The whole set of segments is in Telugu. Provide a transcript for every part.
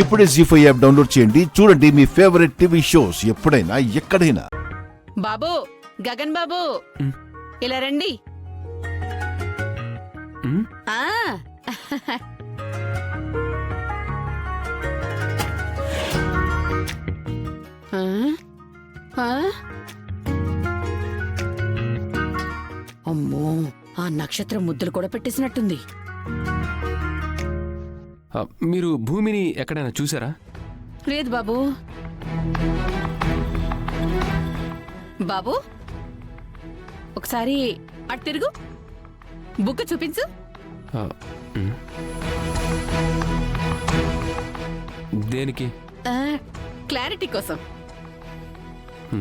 ఇప్పుడే జీ5 యాప్ డౌన్లోడ్ చేయండి. చూడండి మీ ఫేవరెట్ టీవీ షోస్ ఎప్పుడైనా ఎక్కడైనా. బాబు, గగన్ బాబు, ఇలా రండి. ఆ అమ్మో, ఆ నక్షత్రం ముద్దులు కూడా పెట్టేసినట్టుంది. మీరు భూమిని ఎక్కడైనా చూసారా? లేదు బాబు. బాబు, ఒకసారి అటు తిరుగు, బుక్ చూపించు. దేనికి? క్లారిటీ కోసం.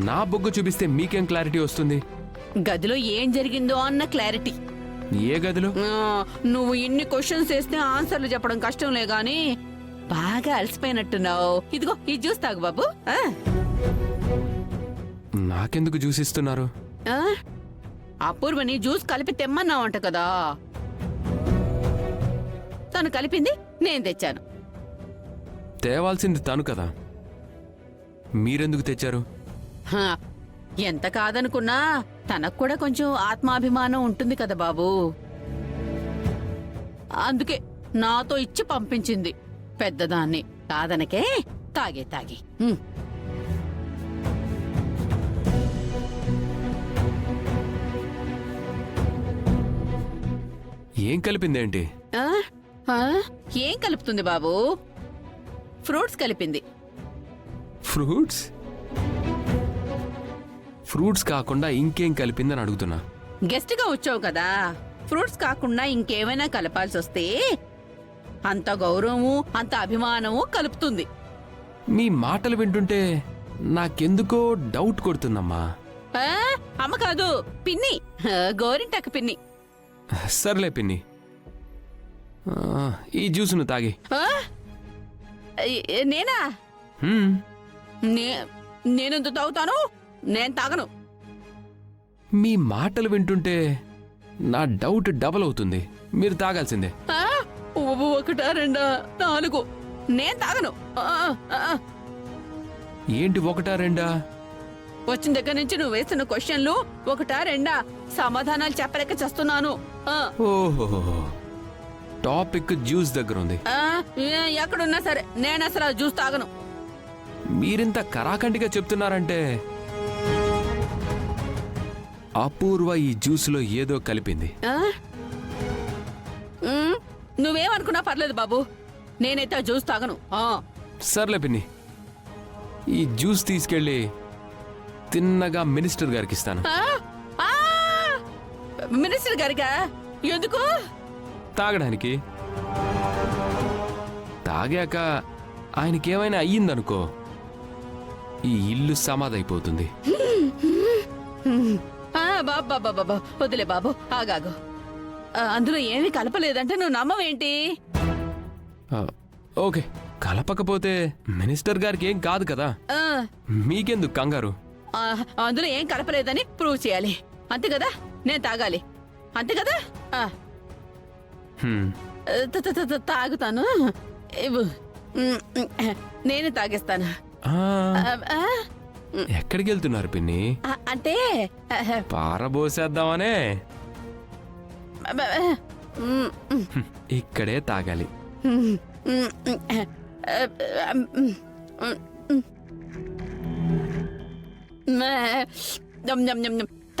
నా బొగ్గు చూపిస్తే మీకేం క్లారిటీ వస్తుంది? గదిలో ఏం జరిగిందో అన్న క్లారిటీ. ఏ గదిలో? నువ్వు ఇన్ని క్వశ్చన్స్ వేస్తే ఆన్సర్లు చెప్పడం కష్టంలే గాని బాగా అలసిపోయినట్టున్నావు. ఇదిగో ఈ జ్యూస్ తాగు బాబు. నాకెందుకు జ్యూస్ ఇస్తున్నారు? అపూర్వని జ్యూస్ కలిపి తెమ్మన్నావంట కదా. తను కలిపింది నేను తెచ్చాను. తేవాల్సింది తను కదా, మీరెందుకు తెచ్చారు? ఎంత కాదనుకున్నా తనకు కూడా కొంచెం ఆత్మాభిమానం ఉంటుంది కదా బాబు. అందుకే నాతో ఇచ్చి పంపించింది. పెద్దదాన్ని కాదనకే. తాగే తాగి. ఏం కలిపిందేంటి? ఏం కలుపుతుంది బాబు? ఫ్రూట్స్ కలిపింది. ఫ్రూట్స్? ఫ్రూట్స్ కాకుండా ఇంకేం కలిపిందని అడుగుతున్నా. గెస్ట్ గా వచ్చావు కదా, ఫ్రూట్స్ కాకుండా ఇంకేమైనా కలపాల్సి వస్తే అంత గౌరవము అంత అభిమానము కలుపుతుంది. మీ మాటలు వింటుంటే నాకెందుకో డౌట్ కొడుతుందమ్మా. అమ్మ కాదు, పిన్ని, గోరింటకు పిన్ని. సర్లే పిన్ని, ఈ జ్యూసును తాగి. నేనా? నేనెందుకు తాగుతాను? నేను తాగను. మీ మాటలు వింటుంటే నా డౌట్ డబల్ అవుతుంది. మీరు తాగాల్సిందే. ఒకటా రెండా నాలుగు. నేను తాగను. ఏంటి ఒకటా రెండా? వచ్చిన దగ్గర నుంచి నువ్వు వేస్తున్న క్వశ్చన్లు ఒకటా రెండా సమాధానాలు చెప్పలేక చేస్తున్నాను. ఓహో, టాపిక్ జ్యూస్ దగ్గర ఉంది. ఎక్కడున్నా సరే నేను అసలు జ్యూస్ తాగను. మీరింత కరాఖండిగా చెప్తున్నారంటే అపూర్వ ఈ జ్యూస్లో ఏదో కలిపింది. నువ్వేమనుకున్నా పర్లేదు బాబు, నేనైతే ఆ జ్యూస్ తాగను. సర్లే పిన్ని, ఈ జ్యూస్ తీసుకెళ్ళి తిన్నగా మినిస్టర్ గారికి ఇస్తాను. మినిస్టర్ గారిగా? ఎందుకు? తాగడానికి. తాగాక ఆయనకేమైనా అయ్యిందనుకో, ఈ ఇల్లు సమాధైపోతుంది. బాబా వదిలే బాబు, ఆగాగు. అందులో ఏమీ కలపలేదంటే నువ్వు నమ్మవేంటి? ఓకే, కలపకపోతే మినిస్టర్ గారికి ఏం కాదు కదా, మీకెందుకు కంగారు? అందులో ఏం కలపలేదని ప్రూవ్ చేయాలి, అంతే కదా? నేను తాగాలి, అంతే కదా? తాగుతాను. నేను తాగేస్తాను. ఎక్కడికి వెళ్తున్నారు పిన్ని? అంటే పారబోసేద్దామనే. ఇక్కడే తాగాలి.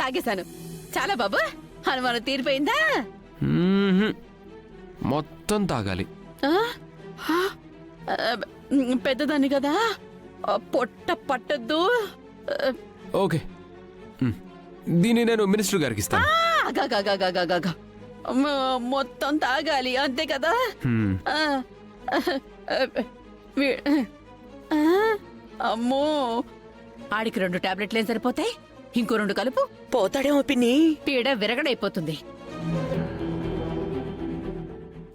తాగేశాను. చాలా బాబు, అనుమానం తీరిపోయిందా? మొత్తం తాగాలి. పెద్దదాన్ని కదా, పొట్ట పట్టద్దు. ఓకే, దీన్ని నేను మినిస్టర్ గారికి ఇస్తాను. మొత్తం తాగాలి, అంతే కదా? అమ్మో, ఆడికి 2 టాబ్లెట్లే సరిపోతాయి, ఇంకో 2 కలుపు. పోతాడేమో పిన్ని. పీడ విరగడైపోతుంది.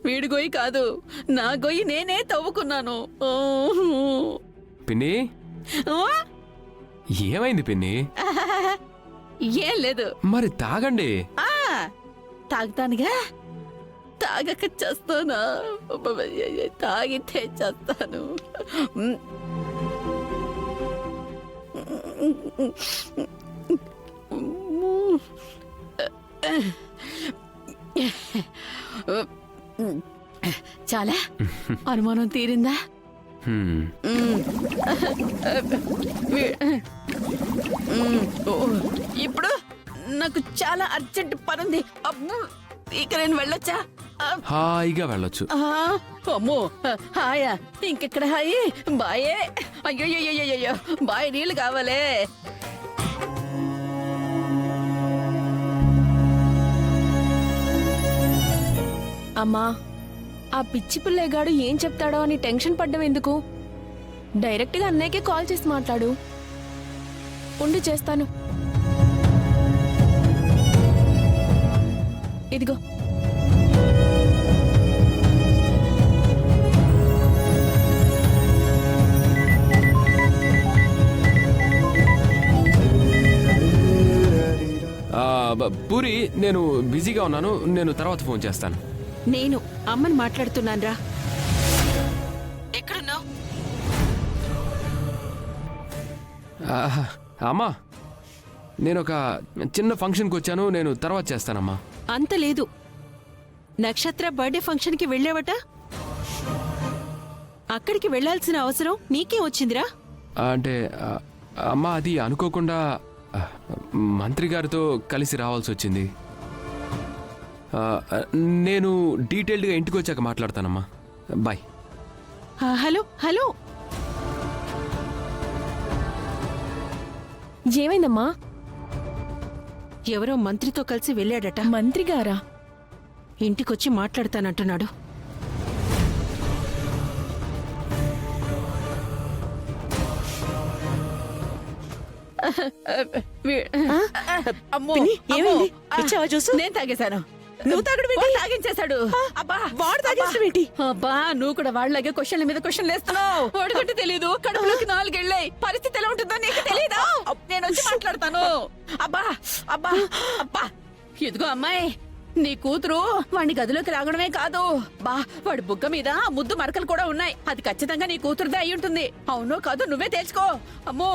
వీడి గొయ్యి కాదు, నా గొయ్యి నేనే తవ్వుకున్నాను. పిన్ని, ఏమైంది పిన్ని? ఏం లేదు. మరి తాగండి. తాగుతానుగా, తాగక చేస్తానా? తాగితే చేస్తాను. చాలా అనుమానం తీరిందా? హ్మ్. ఇప్పుడు నాకు చాలా అర్జెంట్ పనుంది. అబ్బో, ఇక నేను వెళ్ళొచ్చా? హాయిగా వెళ్ళొచ్చు. అమ్మో, హాయా? ఇంకెక్కడ హాయి? బాయే. అయ్యో, బాయ్ నీళ్ళు కావాలే. అమ్మా, ఆ పిచ్చి పిల్లగాడు ఏం చెప్తాడో అని టెన్షన్ పడ్డం ఎందుకు? డైరెక్ట్గా అన్నయ్యకే కాల్ చేసి మాట్లాడు. ఉండి చేస్తాను. ఇదిగో. పూరి, నేను బిజీగా ఉన్నాను. నేను తర్వాత ఫోన్ చేస్తాను. నేను అమ్మని మాట్లాడుతున్నానురా. ఎక్కడున్నావు? అమ్మా, నేను ఒక చిన్న ఫంక్షన్కి వచ్చాను. నేను తర్వాత చేస్తానమ్మా. అంత లేదు. నక్షత్ర బర్త్డే ఫంక్షన్కి వెళ్ళావట. అక్కడికి వెళ్ళాల్సిన అవసరం నీకే వచ్చిందిరా? అంటే అమ్మా, అది అనుకోకుండా మంత్రి గారితో కలిసి రావాల్సి వచ్చింది. నేను డీటెయిల్డ్గా ఇంటికి వచ్చాక మాట్లాడతానమ్మా. బాయ్. హలో హలో, ఏమైందమ్మా? ఎవరో మంత్రితో కలిసి వెళ్ళాడట. మంత్రి గారా? ఇంటికొచ్చి మాట్లాడతానంటున్నాడు. అమ్మో, ఏమైంది? ఇచ్చావా జ్యూసు? నేను తాగేశాను. నువ్వు తాగడం ఏంటి? వాడు తాగించేశాడు. అబ్బా, వాడు తాగేసడం ఏంటి? అబ్బా, నువ్వు కూడా వాళ్ళలాగే క్వశ్చన్ల మీద క్వశ్చన్లు వేస్తున్నావు. వాడికంటే తెలీదు. కడుపులోకి 4 వెళ్ళాయి. పరిస్థితి ఎలా ఉంటుందో నీకు తెలీదా? నేను వచ్చి మాట్లాడతాను. అబ్బా అబ్బా అబ్బా, ఇదిగో అమ్మాయి, నీ కూతురు వాడిని గదిలోకి రావడమే కాదు, బా వాడి బుగ్గ మీద ముద్దు మరకలు కూడా ఉన్నాయి. అది ఖచ్చితంగా నీ కూతురుదే అయి ఉంటుంది. అవునో కాదు నువ్వే తేల్చుకో. అమ్మో,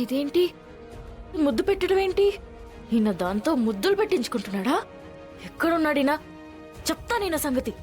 ఇదేంటి? ముద్దు పెట్టడం ఏంటి? ఈయన దాంతో ముద్దులు పెట్టించుకుంటున్నాడా? ఎక్కడున్నాడినా? చెప్తా నేను సంగతి.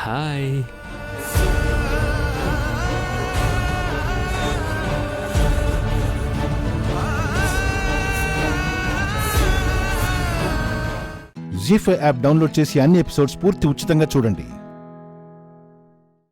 హాయ్. జీ5 యాప్ డౌన్లోడ్ చేసి అన్ని ఎపిసోడ్స్ పూర్తి ఉచితంగా చూడండి.